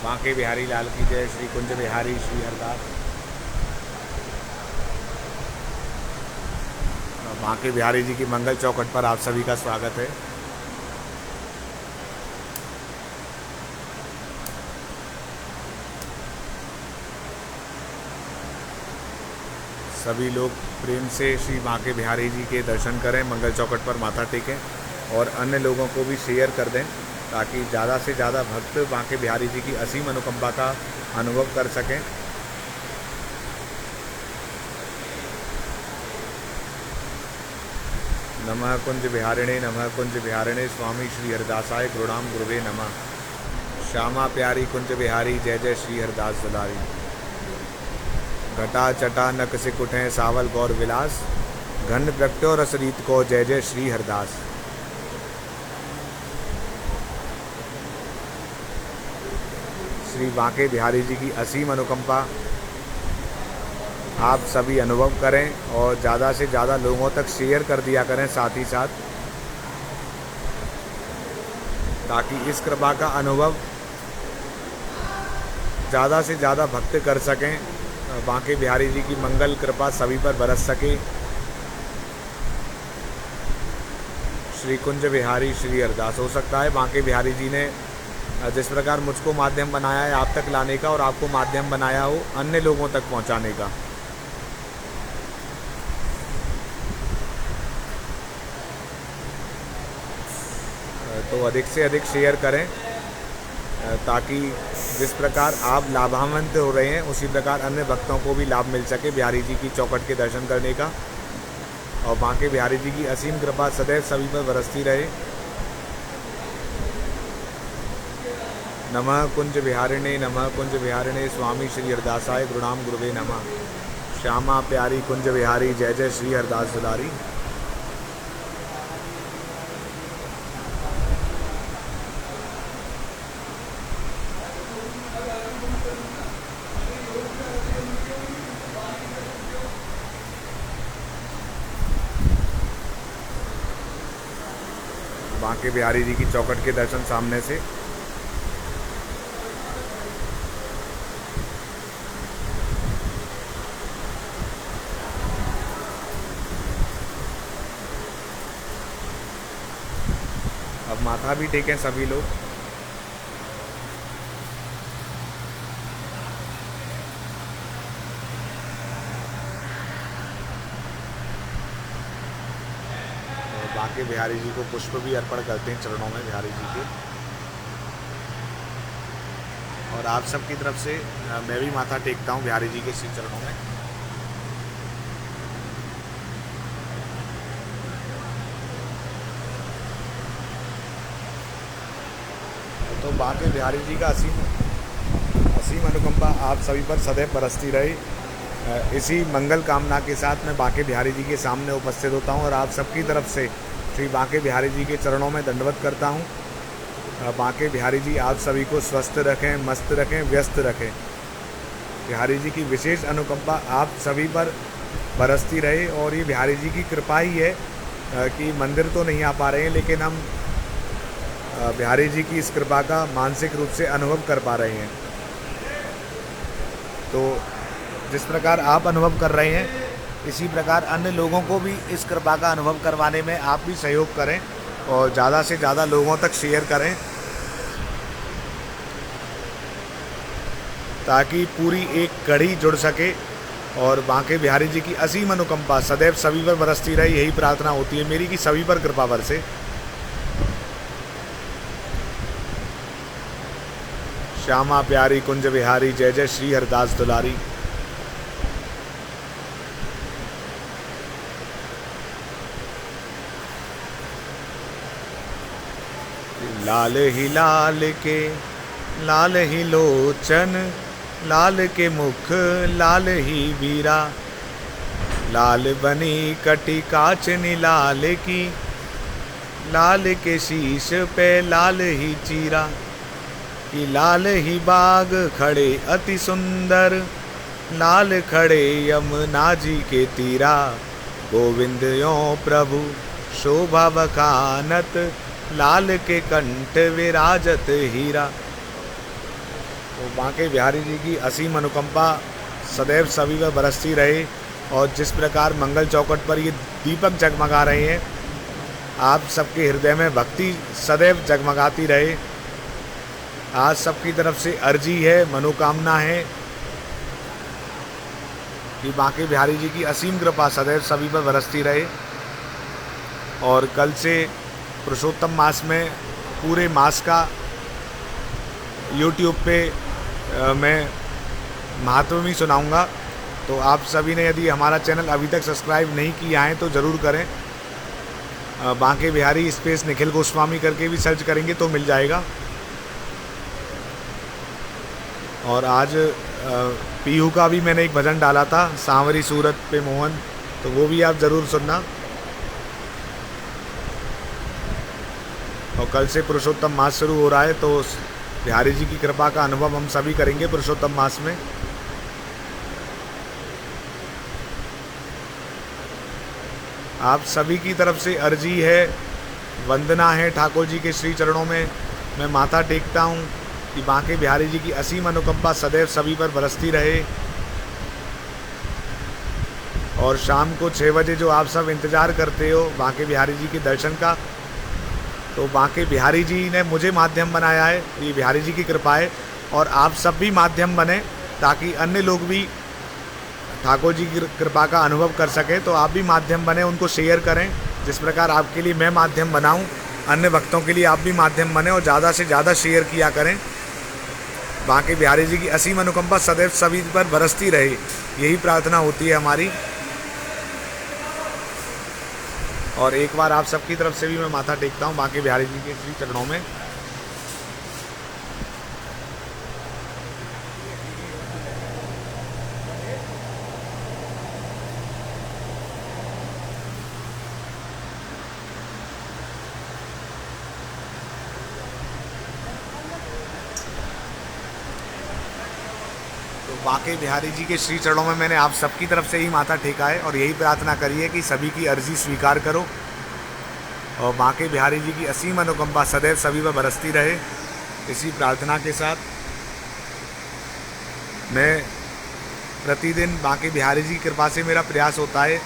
बांके बिहारी लाल की जय। श्री कुंज बिहारी श्री हरदास। बांके बिहारी जी की मंगल चौखट पर आप सभी का स्वागत है। सभी लोग प्रेम से श्री बांके बिहारी जी के दर्शन करें, मंगल चौखट पर माथा टेकें और अन्य लोगों को भी शेयर कर दें ताकि ज़्यादा से ज़्यादा भक्त बांके बिहारी जी की असीम अनुकंपा का अनुभव कर सकें। नमः कुंज बिहारिणे नमः कुंज बिहारिणे स्वामी श्री हरदासाय गुरुणाम गुरुवे नमः। श्यामा प्यारी कुंज बिहारी जय जय श्री हरदास दुलारी। घटा चटा नक से कुटें सावल गौर विलास, घन प्रगट्यो रसरीत को जय जय श्री हरदास। श्री बांके बिहारी जी की असीम अनुकंपा आप सभी अनुभव करें और ज़्यादा से ज़्यादा लोगों तक शेयर कर दिया करें साथ ही साथ, ताकि इस कृपा का अनुभव ज़्यादा से ज़्यादा भक्त कर सकें। बांके बिहारी जी की मंगल कृपा सभी पर बरस सके। श्री कुंज बिहारी श्री हरदास। हो सकता है बांके बिहारी जी ने जिस प्रकार मुझको माध्यम बनाया है आप तक लाने का और आपको माध्यम बनाया हो अन्य लोगों तक पहुंचाने का। तो अधिक से अधिक शेयर करें ताकि जिस प्रकार आप लाभान्वित हो रहे हैं उसी प्रकार अन्य भक्तों को भी लाभ मिल सके बिहारी जी की चौखट के दर्शन करने का। और बांके बिहारी जी की असीम कृपा सदैव सभी पर बरसती रहे। नमः कुंज बिहारिणे नमः कुंज बिहारिणे स्वामी श्री हरदासाय गुरुणाम गुरुवे नमः। श्यामा प्यारी कुंज बिहारी जय जय श्री हरदास दुलारी। बांके बिहारी जी की चौखट के दर्शन सामने से। अब माथा भी टेकें सभी लोग। बांके बिहारी जी को पुष्प भी अर्पण करते हैं चरणों में बिहारी जी के। और आप सबकी तरफ से मैं भी माथा टेकता हूँ बिहारी जी के श्री चरणों में। तो बांके बिहारी जी का असीम अनुकंपा आप सभी पर सदैव बरसती रहे। इसी मंगल कामना के साथ मैं बांके बिहारी जी के सामने उपस्थित होता हूं और आप सबकी तरफ से श्री बांके बिहारी जी के चरणों में दंडवत करता हूं। बांके बिहारी जी आप सभी को स्वस्थ रखें, मस्त रखें, व्यस्त रखें। बिहारी जी की विशेष अनुकंपा आप सभी पर बरसती रहे और ये बिहारी जी की कृपा ही है कि मंदिर तो नहीं आ पा रहे हैं लेकिन हम बिहारी जी की इस कृपा का मानसिक रूप से अनुभव कर पा रहे हैं। तो जिस प्रकार आप अनुभव कर रहे हैं इसी प्रकार अन्य लोगों को भी इस कृपा का अनुभव करवाने में आप भी सहयोग करें और ज़्यादा से ज़्यादा लोगों तक शेयर करें ताकि पूरी एक कड़ी जुड़ सके और बांके बिहारी जी की असीम अनुकंपा सदैव सभी पर बरसती रहे। यही प्रार्थना होती है मेरी कि सभी पर कृपा बरसे। श्यामा प्यारी कुंज बिहारी जय जय श्री हरदास दुलारी। लाल ही लाल के लाल ही लोचन, लाल के मुख लाल ही वीरा, लाल बनी कटी काचनी लाल की, लाल के शीश पे लाल ही चीरा, कि लाल ही बाग खड़े अति सुंदर, लाल खड़े यमुना जी के तीरा, गोविंद यों प्रभु शोभा बखानत, लाल के कंठ विराजत हीरा। तो बांके बिहारी जी की असीम अनुकंपा सदैव सभी पर बरसती रहे और जिस प्रकार मंगल चौखट पर ये दीपक जगमगा रहे हैं, आप सबके हृदय में भक्ति सदैव जगमगाती रहे। आज सबकी तरफ से अर्जी है, मनोकामना है कि बांके बिहारी जी की असीम कृपा सदैव सभी पर बरसती रहे। और कल से पुरुषोत्तम मास में पूरे मास का YouTube पे मैं महत्व भी सुनाऊंगा। तो आप सभी ने यदि हमारा चैनल अभी तक सब्सक्राइब नहीं किया है तो ज़रूर करें। बांके बिहारी स्पेस निखिल गोस्वामी करके भी सर्च करेंगे तो मिल जाएगा। और आज पीहू का भी मैंने एक भजन डाला था, सांवरी सूरत पे मोहन, तो वो भी आप ज़रूर सुनना। और कल से पुरुषोत्तम मास शुरू हो रहा है तो बिहारी जी की कृपा का अनुभव हम सभी करेंगे पुरुषोत्तम मास में। आप सभी की तरफ से अर्जी है, वंदना है ठाकुर जी के श्री चरणों में। मैं माथा टेकता हूँ कि बांके बिहारी जी की असीम अनुकंपा सदैव सभी पर बरसती रहे। और शाम को 6 बजे जो आप सब इंतज़ार करते हो बांके बिहारी जी के दर्शन का, तो बांके बिहारी जी ने मुझे माध्यम बनाया है, ये बिहारी जी की कृपा है। और आप सब भी माध्यम बने ताकि अन्य लोग भी ठाकुर जी की कृपा का अनुभव कर सकें। तो आप भी माध्यम बने, उनको शेयर करें। जिस प्रकार आपके लिए मैं माध्यम बनाऊं, अन्य भक्तों के लिए आप भी माध्यम बने और ज़्यादा से ज़्यादा शेयर किया करें। बांके बिहारी जी की असीम अनुकंपा सदैव सभी पर बरसती रहे, यही प्रार्थना होती है हमारी। और एक बार आप सबकी तरफ से भी मैं माथा टेकता हूँ बांके बिहारी जी के श्री चरणों में। तो बांके बिहारी जी के श्री चरणों में मैंने आप सबकी तरफ से ही माथा टेका है और यही प्रार्थना करी है कि सभी की अर्जी स्वीकार करो और बांके बिहारी जी की असीम अनुकंपा सदैव सभी पर बरसती रहे। इसी प्रार्थना के साथ मैं प्रतिदिन बांके बिहारी जी की कृपा से मेरा प्रयास होता है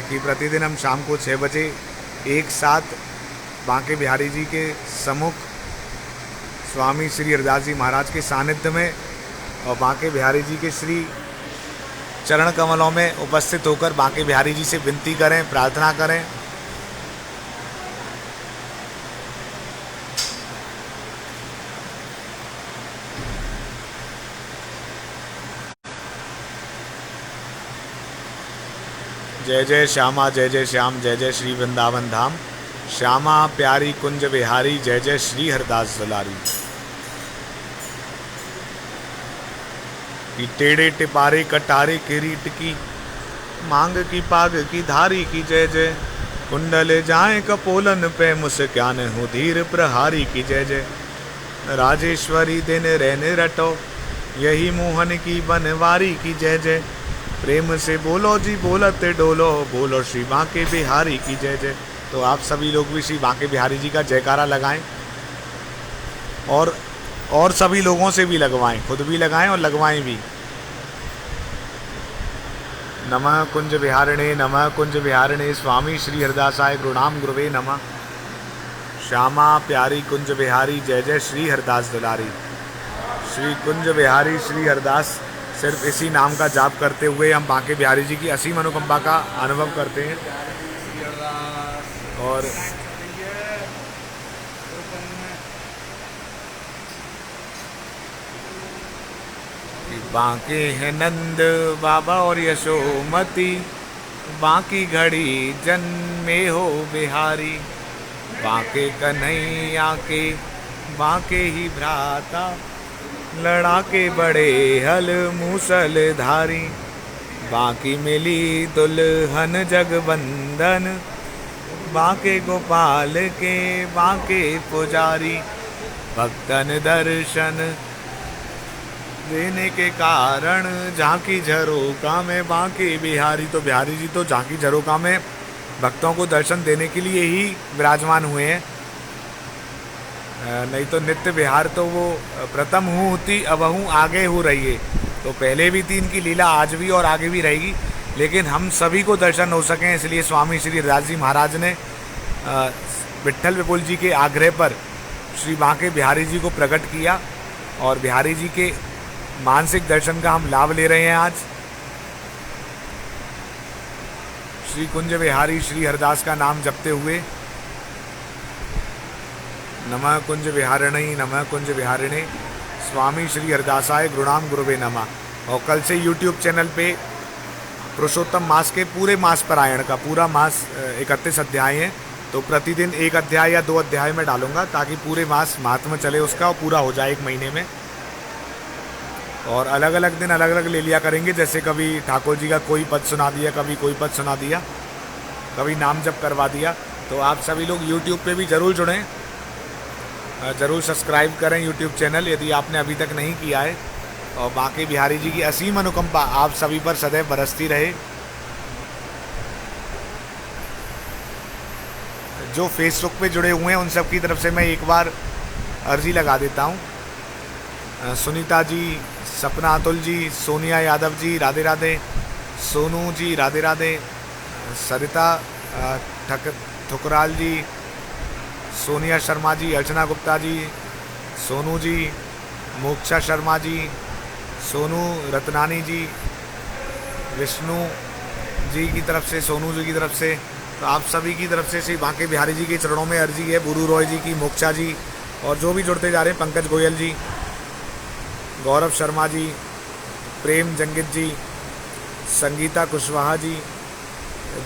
कि प्रतिदिन हम शाम को 6 बजे एक साथ बांके बिहारी जी के सम्मुख स्वामी श्री हरदास जी महाराज के सानिध्य में और बांके बिहारी जी के श्री चरण कमलों में उपस्थित होकर बांके बिहारी जी से विनती करें, प्रार्थना करें। जय जय श्यामा जय जय श्याम, जय जय श्री वृंदावन धाम। श्यामा प्यारी कुंज बिहारी, जय जय श्री हरदास दुलारी। कि टेढ़े टिपारे कटारे किरीट की, मांग की पाग की धारी की, जय जय। कुंडल जाए कपोलन पे मुस्कान हो धीर प्रहारी की, जय जय। राजेश्वरी दिन रैन रटो, यही मोहन की बनवारी की, जय जय। प्रेम से बोलो जी बोलते डोलो, बोलो श्री बांके बिहारी की, जय जय। तो आप सभी लोग भी श्री बांके बिहारी जी का जयकारा लगाएं और सभी लोगों से भी लगवाएं, खुद भी लगाएं और लगवाएं भी। नमः कुंज विहारिणे, नमः कुंज विहारिणे, स्वामी श्री हरदासाय गुरुनाम गुरुवे नमः। श्यामा प्यारी कुंज बिहारी, जय जय श्री हरदास दुलारी। श्री कुंज बिहारी श्री हरदास, सिर्फ इसी नाम का जाप करते हुए हम बांके बिहारी जी की असीम अनुकंपा का अनुभव करते हैं। और बांके है नंद बाबा और यशोमती, बांकी घड़ी जन्मे हो बिहारी। बांके कन्हैया के बांके ही भ्राता, लड़ा के बड़े हल मूसल धारी। बांकी मिली दुल्हन जगबंदन, बांके गोपाल के बांके पुजारी। भक्तन दर्शन देने के कारण झांकी झरोका में बांके बिहारी। तो बिहारी जी तो झांकी झरोका में भक्तों को दर्शन देने के लिए ही विराजमान हुए हैं। नहीं तो नित्य विहार तो वो प्रथम हूँ होती अब हूँ आगे हो रही है। तो पहले भी थी इनकी लीला, आज भी और आगे भी रहेगी, लेकिन हम सभी को दर्शन हो सकें इसलिए स्वामी श्री हरिदास जी महाराज ने विट्ठल विपुल जी के आग्रह पर श्री बांके बिहारी जी को प्रकट किया और बिहारी जी के मानसिक दर्शन का हम लाभ ले रहे हैं आज। श्री कुंज बिहारी श्री हरिदास का नाम जपते हुए नमः कुंज विहारिणी नमः कुंज विहारिणे स्वामी श्री हरिदासाय गुरुणाम गुरुवे नमः। और कल से YouTube चैनल पे पुरुषोत्तम मास के पूरे मास पारायण का पूरा मास 31 अध्याय हैं, तो प्रतिदिन एक अध्याय या 2 अध्याय में डालूंगा ताकि पूरे मास महात्मा चले उसका और पूरा हो जाए 1 महीने में। और अलग अलग दिन अलग अलग ले लिया करेंगे, जैसे कभी ठाकुर जी का कोई पद सुना दिया, कभी कोई पद सुना दिया, कभी नाम जप करवा दिया। तो आप सभी लोग YouTube पे भी ज़रूर जुड़ें, ज़रूर सब्सक्राइब करें YouTube चैनल यदि आपने अभी तक नहीं किया है। और बांके बिहारी जी की असीम अनुकंपा आप सभी पर सदैव बरसती रहे। जो फेसबुक पे जुड़े हुए हैं उन सब की तरफ से मैं एक बार अर्जी लगा देता हूँ। सुनीता जी, सपना अतुल जी, सोनिया यादव जी राधे राधे, सोनू जी राधे राधे, सरिता ठुकराल जी, सोनिया शर्मा जी, अर्चना गुप्ता जी, सोनू जी, मोक्षा शर्मा जी, सोनू रतनानी जी, विष्णु जी की तरफ से, सोनू जी की तरफ से, तो आप सभी की तरफ से श्री बांके बिहारी जी के चरणों में अर्जी है। बुरू रॉय जी की, मोक्षा जी, और जो भी जुड़ते जा रहे हैं, पंकज गोयल जी, गौरव शर्मा जी, प्रेम जंगित जी, संगीता कुशवाहा जी,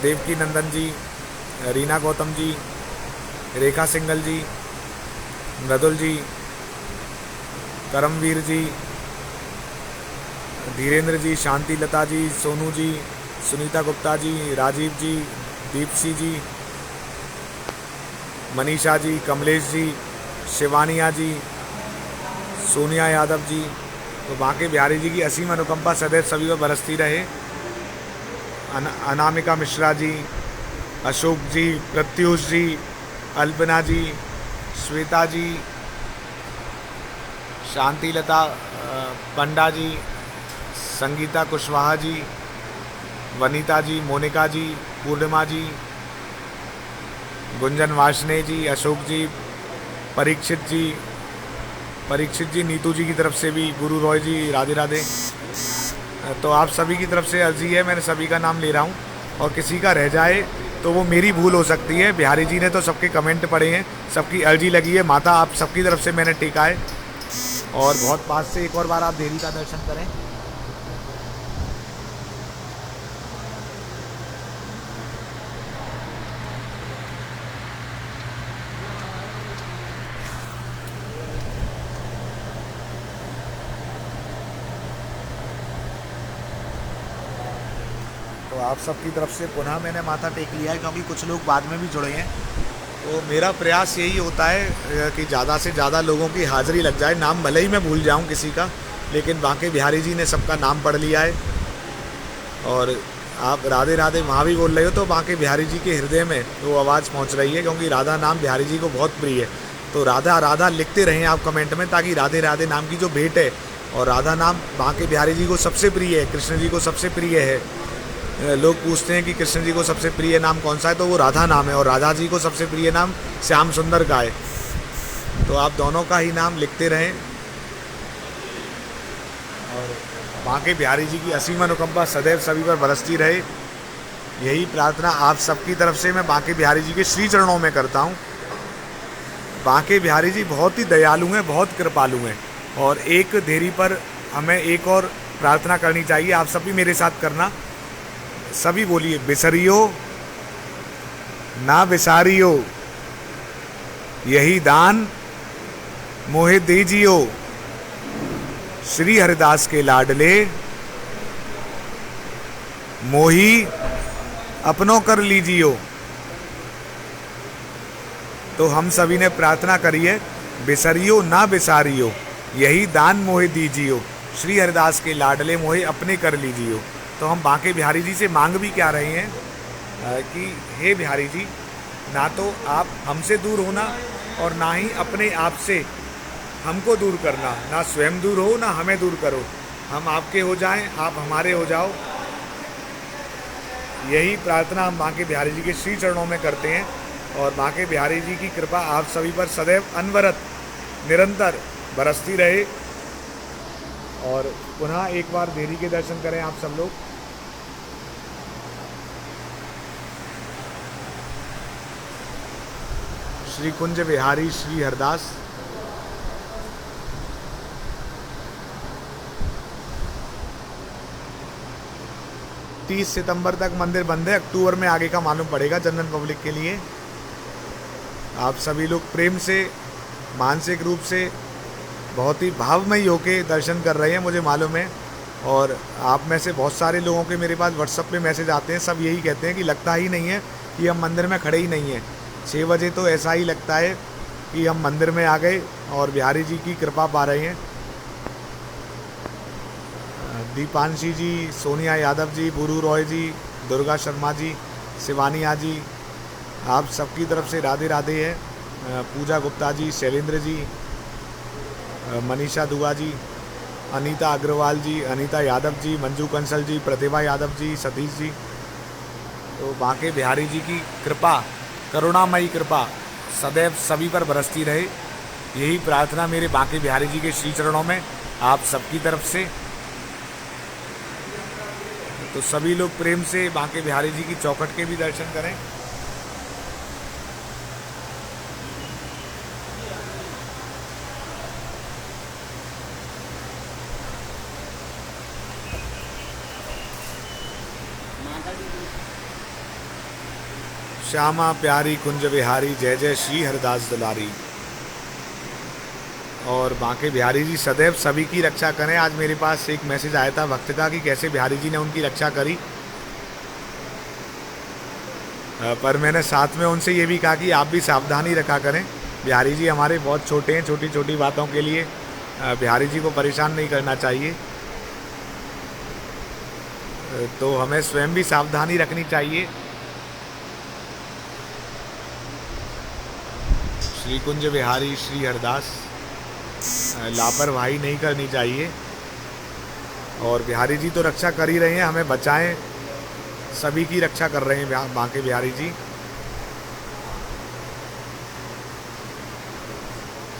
देवकी नंदन जी, रीना गौतम जी, रेखा सिंगल जी, मृदुल जी, करमवीर जी, धीरेन्द्र जी, शांति लता जी, सोनू जी, सुनीता गुप्ता जी, राजीव जी, दीपसी जी, मनीषा जी, कमलेश जी, शिवानिया जी, सोनिया यादव जी। तो बांके बिहारी जी की असीम अनुकंपा सदैव सभी पर बरसती रहे। अनामिका मिश्रा जी, अशोक जी, प्रत्युष जी, अल्पना जी, श्वेता जी, शांति लता पंडा जी, संगीता कुशवाहा जी, वनीता जी, मोनिका जी, पूर्णिमा जी, गुंजन वाशने जी, अशोक जी, परीक्षित जी, नीतू जी की तरफ से भी, गुरु रॉय जी राधे राधे। तो आप सभी की तरफ से अर्जी है, मैंने सभी का नाम ले रहा हूँ, और किसी का रह जाए तो वो मेरी भूल हो सकती है। बिहारी जी ने तो सबके कमेंट पढ़े हैं, सबकी अर्जी लगी है। माता आप सबकी तरफ से मैंने टेका है, और बहुत पास से एक और बार आप देवी का दर्शन करें। तो आप सबकी तरफ से पुनः मैंने माथा टेक लिया है, क्योंकि कुछ लोग बाद में भी जुड़े हैं। तो मेरा प्रयास यही होता है कि ज़्यादा से ज़्यादा लोगों की हाज़िरी लग जाए। नाम भले ही मैं भूल जाऊं किसी का, लेकिन बांके बिहारी जी ने सबका नाम पढ़ लिया है। और आप राधे राधे वहाँ भी बोल रहे हो, तो बांके बिहारी जी के हृदय में वो आवाज़ पहुँच रही है, क्योंकि राधा नाम बिहारी जी को बहुत प्रिय है। तो राधा राधा लिखते रहें आप कमेंट में, ताकि राधे राधे नाम की जो भेंट है, और राधा नाम बांके बिहारी जी को सबसे प्रिय है, कृष्ण जी को सबसे प्रिय है। लोग पूछते हैं कि कृष्ण जी को सबसे प्रिय नाम कौन सा है, तो वो राधा नाम है, और राधा जी को सबसे प्रिय नाम श्याम सुंदर का है। तो आप दोनों का ही नाम लिखते रहें, और बांके बिहारी जी की असीम अनुकंपा सदैव सभी पर बरसती रहे। यही प्रार्थना आप सबकी तरफ से मैं बांके बिहारी जी के श्री चरणों में करता हूँ। बांके बिहारी जी बहुत ही दयालु हैं, बहुत कृपालु हैं। और एक देरी पर हमें एक और प्रार्थना करनी चाहिए, आप सभी मेरे साथ करना। सभी बोलिए, बिसरियो ना बिसारियो, यही दान मोहे दीजियो, श्री हरिदास के लाडले मोही अपनों कर लीजियो। तो हम सभी ने प्रार्थना करी है, बिसरियो ना बिसारियो, यही दान मोहे दीजियो, श्री हरिदास के लाडले मोहे अपने कर लीजियो। तो हम बांके बिहारी जी से मांग भी क्या रहे हैं कि हे बिहारी जी, ना तो आप हमसे दूर होना और ना ही अपने आप से हमको दूर करना, ना स्वयं दूर हो ना हमें दूर करो, हम आपके हो जाएं, आप हमारे हो जाओ। यही प्रार्थना हम बांके बिहारी जी के श्री चरणों में करते हैं और बांके बिहारी जी की कृपा आप सभी पर सदैव अनवरत निरंतर बरसती रहे। और पुनः एक बार देवी के दर्शन करें आप सब लोग। श्री कुंज बिहारी श्री हरदास। तीस सितंबर तक मंदिर बंद है, अक्टूबर में आगे का मालूम पड़ेगा जनरल पब्लिक के लिए। आप सभी लोग प्रेम से मानसिक रूप से बहुत ही भावमयी होके दर्शन कर रहे हैं, मुझे मालूम है। और आप में से बहुत सारे लोगों के मेरे पास व्हाट्सएप पे मैसेज आते हैं, सब यही कहते हैं कि लगता ही नहीं है कि हम मंदिर में खड़े ही नहीं हैं। 6 बजे तो ऐसा ही लगता है कि हम मंदिर में आ गए और बिहारी जी की कृपा पा रहे हैं। दीपांशी जी, सोनिया यादव जी, बुरू रॉय जी, दुर्गा शर्मा जी, शिवानिया जी, आप सबकी तरफ से राधे राधे है। पूजा गुप्ता जी, शैलेंद्र जी, मनीषा दुआ जी, अनीता अग्रवाल जी, अनीता यादव जी, मंजू कंसल जी, प्रतिभा यादव जी, सतीश जी। तो बांके बिहारी जी की कृपा, करुणामयी कृपा सदैव सभी पर बरसती रहे, यही प्रार्थना मेरे बांके बिहारी जी के श्री चरणों में आप सबकी तरफ से। तो सभी लोग प्रेम से बांके बिहारी जी की चौखट के भी दर्शन करें। श्यामा प्यारी कुंज बिहारी, जय जय श्री हरदास दुलारी। और बांके बिहारी जी सदैव सभी की रक्षा करें। आज मेरे पास एक मैसेज आया था भक्त का कि कैसे बिहारी जी ने उनकी रक्षा करी, पर मैंने साथ में उनसे ये भी कहा कि आप भी सावधानी रखा करें। बिहारी जी हमारे बहुत छोटे हैं, छोटी छोटी बातों के लिए बिहारी जी को परेशान नहीं करना चाहिए। तो हमें स्वयं भी सावधानी रखनी चाहिए। श्री कुंज बिहारी श्री हरदास, लापरवाही नहीं करनी चाहिए। और बिहारी जी तो रक्षा कर ही रहे हैं, हमें बचाएं, सभी की रक्षा कर रहे हैं बांके बिहारी जी।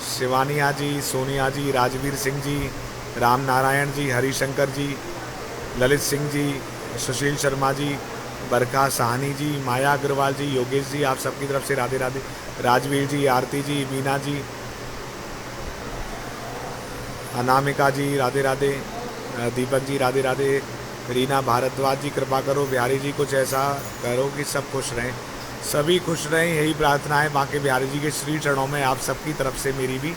शिवानिया जी, सोनिया जी, राजवीर सिंह जी, राम नारायण जी, हरिशंकर जी, ललित सिंह जी, सुशील शर्मा जी, बरखा साहनी जी, माया अग्रवाल जी, योगेश जी, आप सबकी तरफ से राधे राधे। राजवीर जी, आरती जी, मीना जी, अनामिका जी राधे राधे, दीपक जी राधे राधे, रीना भारद्वाज जी कृपा करो बिहारी जी कुछ ऐसा करो कि सब खुश रहें, सभी खुश रहें, यही प्रार्थना है बांके बिहारी जी के श्री चरणों में आप सबकी तरफ से मेरी भी।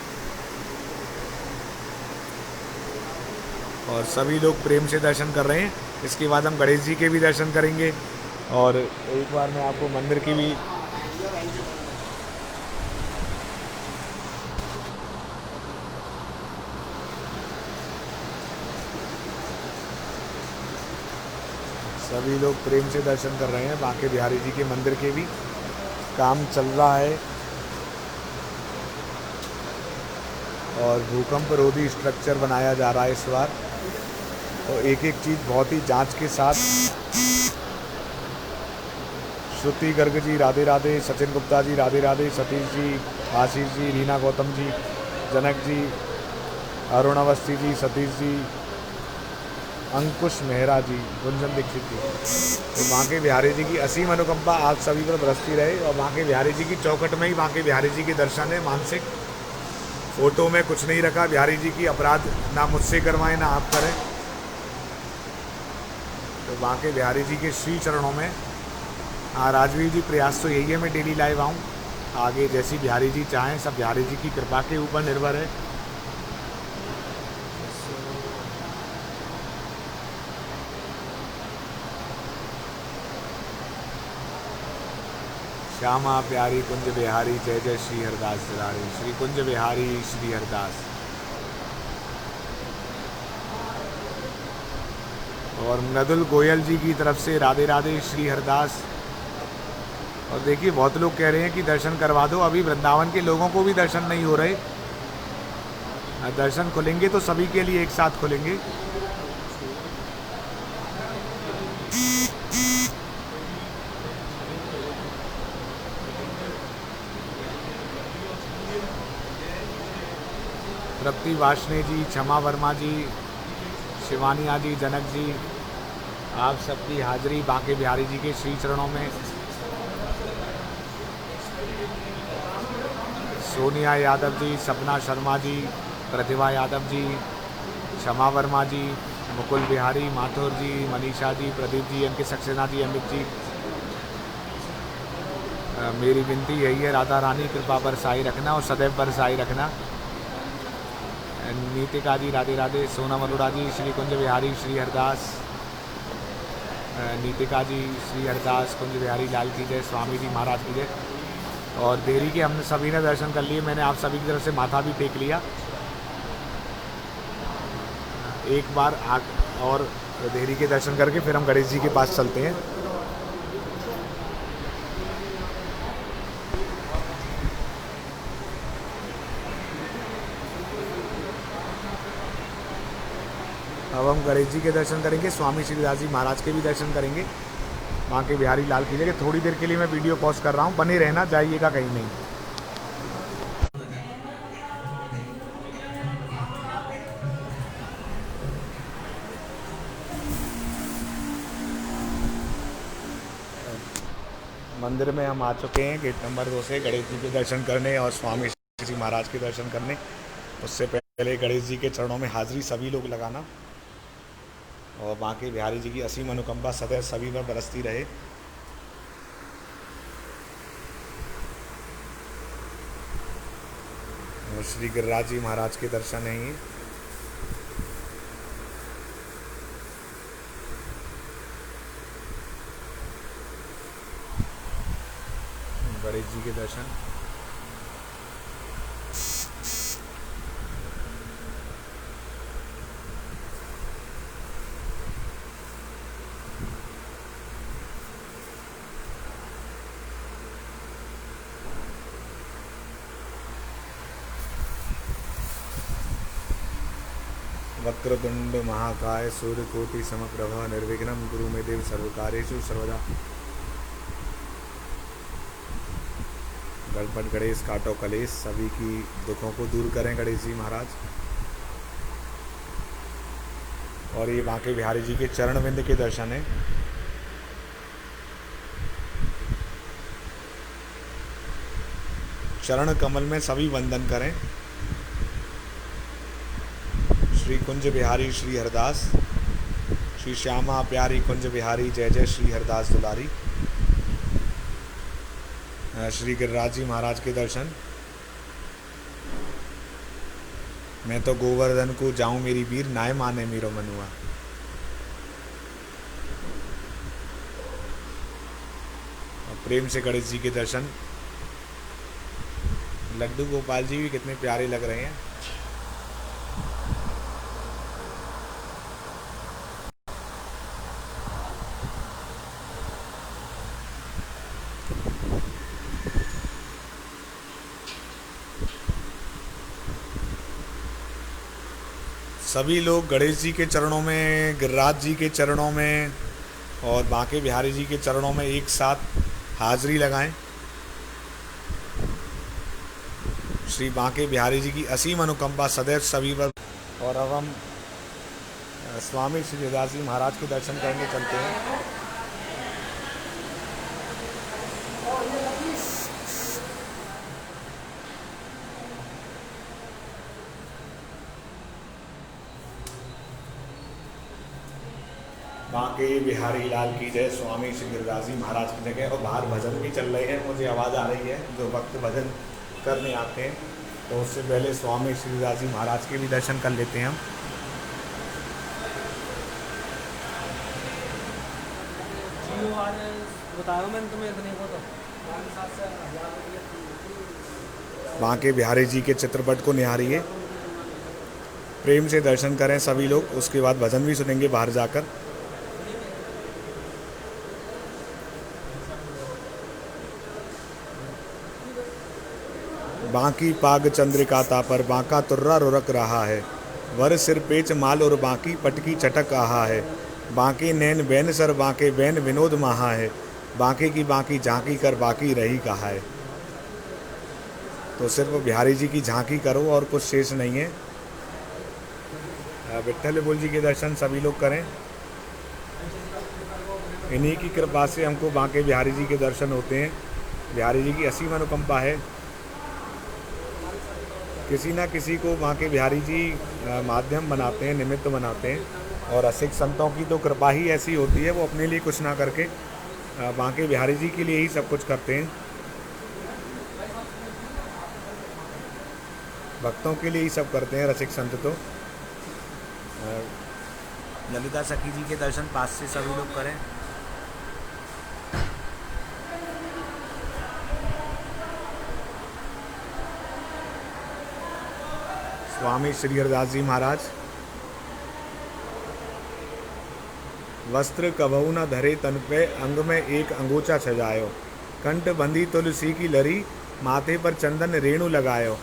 और सभी लोग प्रेम से दर्शन कर रहे हैं। इसके बाद हम गणेश जी के भी दर्शन करेंगे। और एक बार मैं आपको मंदिर की भी सभी लोग प्रेम से दर्शन कर रहे हैं। बांके बिहारी जी के मंदिर के भी काम चल रहा है और भूकंप रोधी स्ट्रक्चर बनाया जा रहा है इस बार। तो एक एक चीज़ बहुत ही जांच के साथ। श्रुति गर्ग जी राधे राधे, सचिन गुप्ता जी राधे राधे, सतीश जी, आशीष जी, रीना गौतम जी, जनक जी, अरुण अवस्थी जी, सतीश जी, अंकुश मेहरा जी, गुंजन दीक्षित जी। तो बांके बिहारी जी की असीम अनुकंपा आप सभी पर बरसती रहे। और बांके बिहारी जी की चौखट में ही बांके बिहारी जी के दर्शन है मानसिक। फोटो में कुछ नहीं रखा बिहारी जी की, अपराध ना मुझसे करवाएं ना आप करें। तो बांके बिहारी जी के श्री चरणों में। हाँ राजवीर जी, प्रयास तो यही है मैं डेली लाइव आऊँ। आगे जैसी बिहारी जी चाहें, सब बिहारी जी की कृपा के ऊपर निर्भर है। श्यामा प्यारी कुंज बिहारी, जय जय श्री हरदास दुलारी। श्री कुंज बिहारी श्री हरदास। और मृदुल गोयल जी की तरफ से राधे राधे श्री हरदास। और देखिए बहुत लोग कह रहे हैं कि दर्शन करवा दो, अभी वृंदावन के लोगों को भी दर्शन नहीं हो रहे। दर्शन खुलेंगे तो सभी के लिए एक साथ खुलेंगे। तृप्ति वार्ष्णेय जी, क्षमा वर्मा जी, शिवानिया जी, जनक जी, आप सबकी हाजिरी बांके बिहारी जी के श्री चरणों में। सोनिया यादव जी, सपना शर्मा जी, प्रतिभा यादव जी, क्षमा वर्मा जी, मुकुल बिहारी माथुर जी, मनीषा जी, प्रदीप जी, अंकित सक्सेना जी, अमित जी। मेरी विनती यही है, राधा रानी कृपा बरसाई रखना और सदैव बरसाई रखना। नीतिका जी राधे राधे, सोनम अरोड़ा जी, श्री कुंज बिहारी श्री हरदास, नीतिका जी श्री हरदास, कुंज बिहारी लाल की जय, स्वामी जी महाराज की जय। और देहरी के हमने सभी ने दर्शन कर लिए, मैंने आप सभी की तरफ से माथा भी टेक लिया। एक बार और देहरी के दर्शन करके फिर हम गणेश जी के पास चलते हैं। अब हम गणेश जी के दर्शन करेंगे, स्वामी श्रीदास जी महाराज के भी दर्शन करेंगे, वहाँ के बिहारी लाल की जगह। थोड़ी देर के लिए मैं वीडियो पॉज कर रहा हूँ, बने रहना, जाइएगा कहीं नहीं। मंदिर में हम आ चुके हैं गेट नंबर 2 से गणेश जी के दर्शन करने और स्वामी जी महाराज के दर्शन करने। उससे पहले गणेश जी के चरणों में हाजिरी सभी लोग लगाना और बांके बिहारी जी की असीम अनुकंपा सदैव सभी पर बरसती रहे। और श्री गिरिराज जी महाराज के दर्शन हैं ये। गणेश जी के दर्शन। वक्रतुंड महाकाय सूर्यकोटि समप्रभा निर्विघ्नं गुरु मे देव सर्वकार्येषु सर्वदा। गणपत गणेश काटो कलेश, सभी की दुखों को दूर करें गणेश जी महाराज। और ये बांके बिहारी जी के चरण विंद के दर्शन है। चरण कमल में सभी वंदन करें। श्री कुंज बिहारी श्री हरदास, श्री श्यामा प्यारी कुंज बिहारी जय जय श्री हरदास दुलारी। श्री गिरिराज जी महाराज के दर्शन। मैं तो गोवर्धन को जाऊं मेरी वीर, नाय माने मेरो मनुआ। प्रेम से गणेश जी के दर्शन। लड्डू गोपाल जी भी कितने प्यारे लग रहे हैं। सभी लोग गणेश जी के चरणों में, गिरिराज जी के चरणों में और बांके बिहारी जी के चरणों में एक साथ हाजिरी लगाएं। श्री बांके बिहारी जी की असीम अनुकंपा सदैव सभी पर। और अब हम स्वामी श्रीदास जी महाराज के दर्शन करने चलते हैं। बांके बिहारी लाल की जय, स्वामी श्री गिरिराज जी महाराज की जगह। और बाहर भजन भी चल रहे हैं, मुझे आवाज़ आ रही है, जो भक्त भजन करने आते हैं। तो उससे पहले स्वामी श्री गिरिराज जी महाराज के भी दर्शन कर लेते हैं हम। बांके बिहारी जी के चित्रपट को निहारिए, प्रेम से दर्शन करें सभी लोग। उसके बाद भजन भी सुनेंगे बाहर जाकर। बांकी पाग चंद्रिका ता पर बांका तुर्रा रुरक रहा है। वर सिर पेच माल और बांकी पटकी चटक आहा है। बांके नैन बैन सर बांके बैन विनोद महा है। बांके की बांकी झांकी कर बाकी रही कहा है। तो सिर्फ बिहारी जी की झांकी करो और कुछ शेष नहीं है। विट्ठल बोल जी के दर्शन सभी लोग करें। इन्हीं की कृपा से हमको बांके बिहारी जी के दर्शन होते हैं। बिहारी जी की असीम अनुकंपा है। किसी ना किसी को बांके बिहारी जी माध्यम बनाते हैं, निमित्त बनाते हैं। और रसिक संतों की तो कृपा ही ऐसी होती है, वो अपने लिए कुछ ना करके बांके बिहारी जी के लिए ही सब कुछ करते हैं। भक्तों के लिए ही सब करते हैं रसिक संत तो। ललिता सखी जी के दर्शन पास से सभी लोग करें। स्वामी श्री हरदास जी महाराज। वस्त्र कबहू न धरे तन पे, अंग में एक अंगूचा सजायो। कंठ बंधी तुलसी की लरी, माथे पर चंदन रेणु लगायो।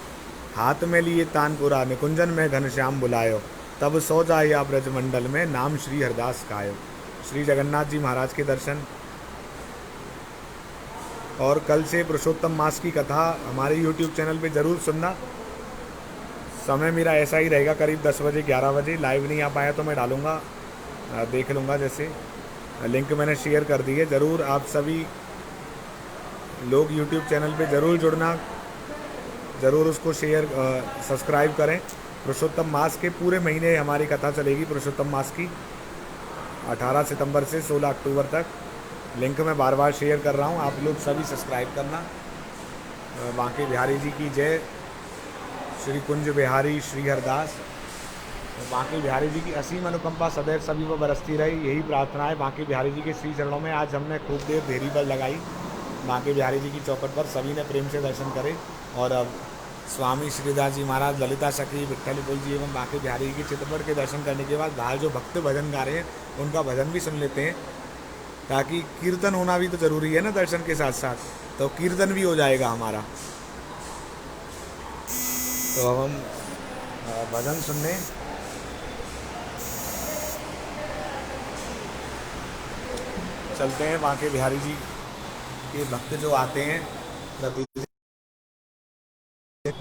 हाथ में लिए तानपुरा, निकुंजन में घनश्याम बुलायो। तब सो जाया ब्रजमंडल में, नाम श्री हरदास कायो। श्री जगन्नाथ जी महाराज के दर्शन। और कल से पुरुषोत्तम मास की कथा हमारे YouTube चैनल पे ज़रूर सुनना। समय मेरा ऐसा ही रहेगा, करीब 10 बजे 11 बजे। लाइव नहीं आ पाया तो मैं डालूँगा, देख लूँगा। जैसे लिंक मैंने शेयर कर दी है। ज़रूर आप सभी लोग YouTube चैनल पे ज़रूर जुड़ना, ज़रूर उसको शेयर सब्सक्राइब करें। पुरुषोत्तम मास के पूरे महीने हमारी कथा चलेगी, पुरुषोत्तम मास की 18 सितंबर से 16 अक्टूबर तक। लिंक मैं बार बार शेयर कर रहा हूँ, आप लोग सभी सब्सक्राइब करना। बांके बिहारी जी की जय। श्री कुंज बिहारी श्री हरदास। बांके बिहारी जी की असीम अनुकंपा सदैव सभी पर बरसती रही, यही प्रार्थना है। बांके बिहारी जी के श्री चरणों में आज हमने खूब देर देरी पर लगाई। बांके बिहारी जी की चौखट पर सभी ने प्रेम से दर्शन करे। और अब स्वामी श्रीदास जी महाराज, ललिता सखी, विट्ठल बोल जी एवं बांके बिहारी जी के चित्रपट के दर्शन करने के बाद बाहर जो भक्त भजन गा रहे हैं उनका भजन भी सुन लेते हैं, ताकि कीर्तन होना भी तो ज़रूरी है ना दर्शन के साथ साथ। तो कीर्तन भी हो जाएगा हमारा। तो अब हम भजन सुनने चलते हैं। बांके बिहारी जी के भक्त जो आते हैं,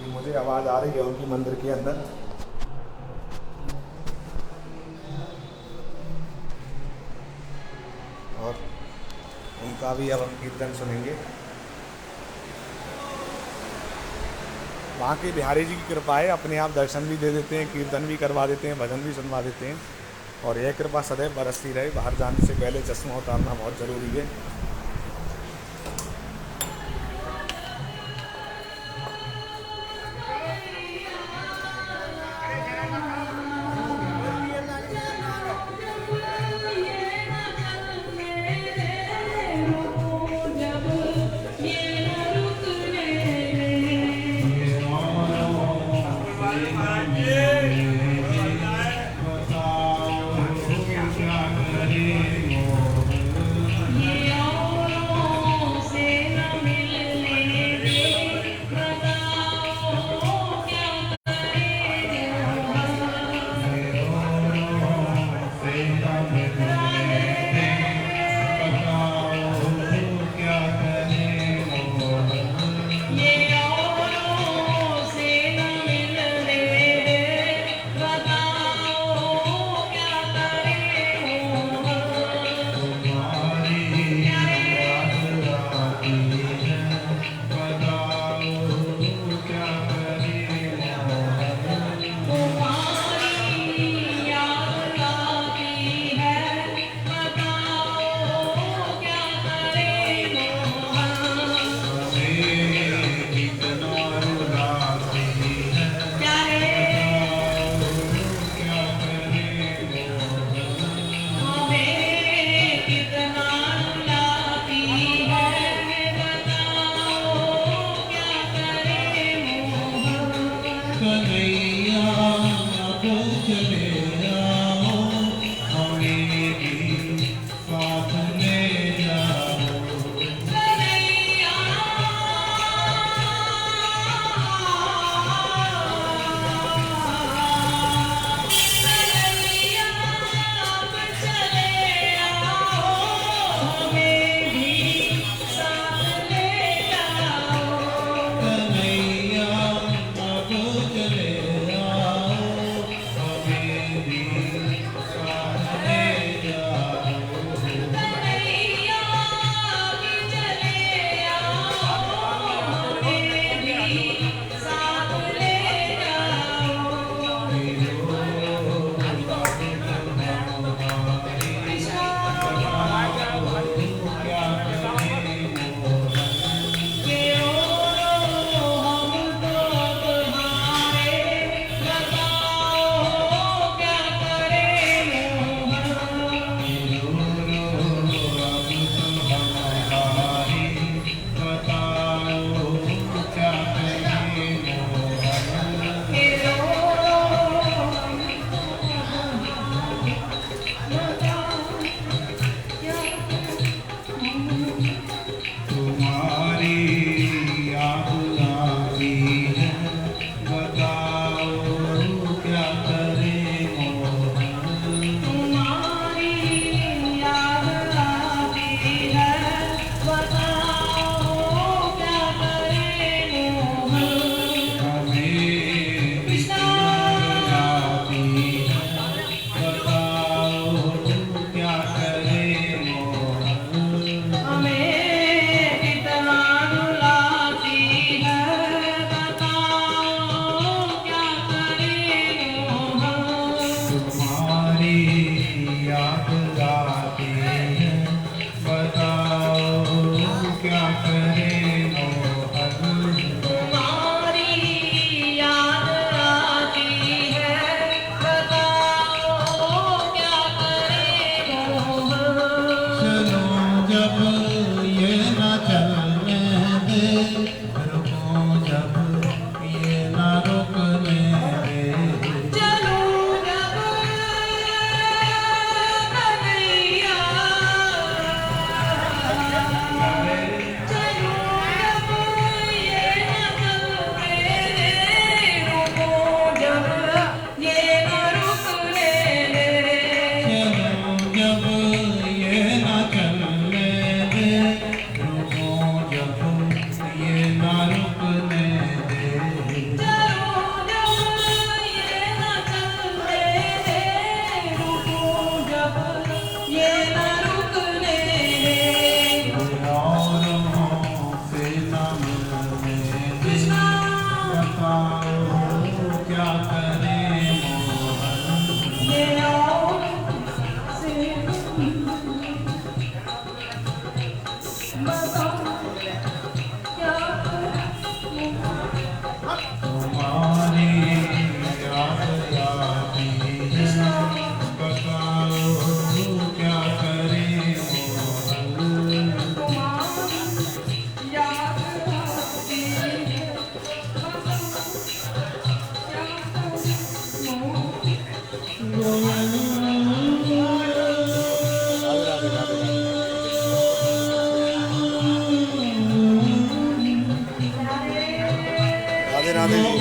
मुझे आवाज़ आ रही है उनकी मंदिर के अंदर। और उनका भी अब हम कीर्तन सुनेंगे। बांके बिहारी जी की कृपा है, अपने आप दर्शन भी दे देते हैं, कीर्तन भी करवा देते हैं, भजन भी सुनवा देते हैं। और यह कृपा सदैव बरसती रहे। बाहर जाने से पहले चश्मा उतारना बहुत ज़रूरी है। राधे राधे जी, राधे राधे राधे।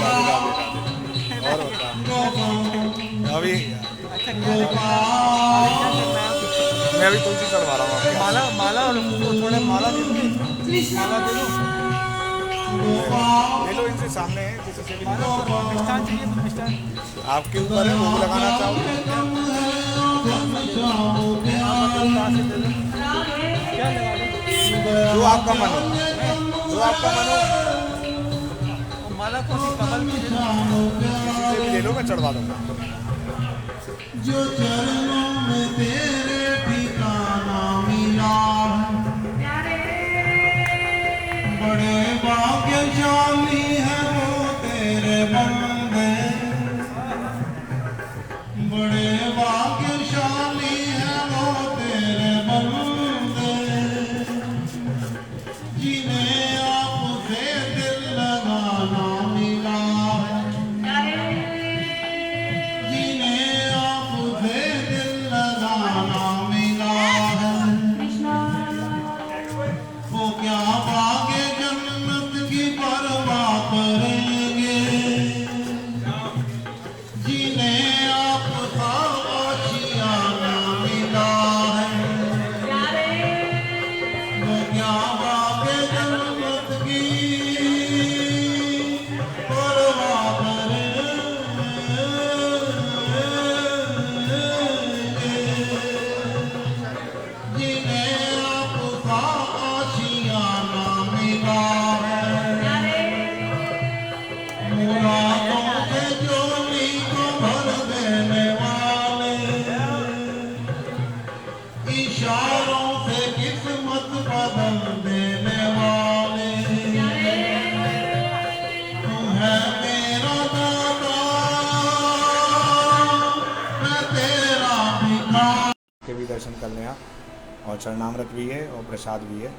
और बता अभी मैं अभी तुलसी चढ़वा रहा हूँ आपके यहाँ। माला माला और उनको थोड़ा माला दे दो, माला दे दो। ले लो, इनसे सामने है, किसी से भी ले लो। मिष्ठान चाहिए तो मिष्ठान आपके ऊपर है, वो लगाना चाहोगे कहाँ से दे दो, क्या लगा दो? जो आपका मन हो, जो आपका मन हो वो माला को सी कमल की दे दो। किसी से भी ले लो, मैं चढ़वा दूंगा। जो चरणों में तेरे ठिकाना मिला, बड़े भाग्यशाली है वो तेरे बंदे, बड़े भाग्यशाली है वो तेरे बंदे, जिन्हें आपसे दिल लगाना मिला है, जिन्हें आपसे दिल लगाना मिला है, वो क्या भाग्य जन्नत की परवाह करेंगे, जिन्हें आपका आशियाना मिला है, वो क्या भाग्य जन्नत की परवाह करेंगे, जिन्हें आपका आशियाना मिला है, मुरादों से झोली को भर देने वाले, इशारों से किस्मत बदल देने वाले, तू है मेरा दाता, मैं तेरा भिखारी। के भी दर्शन कर लें आप, और चरणामृत भी है और प्रसाद भी है।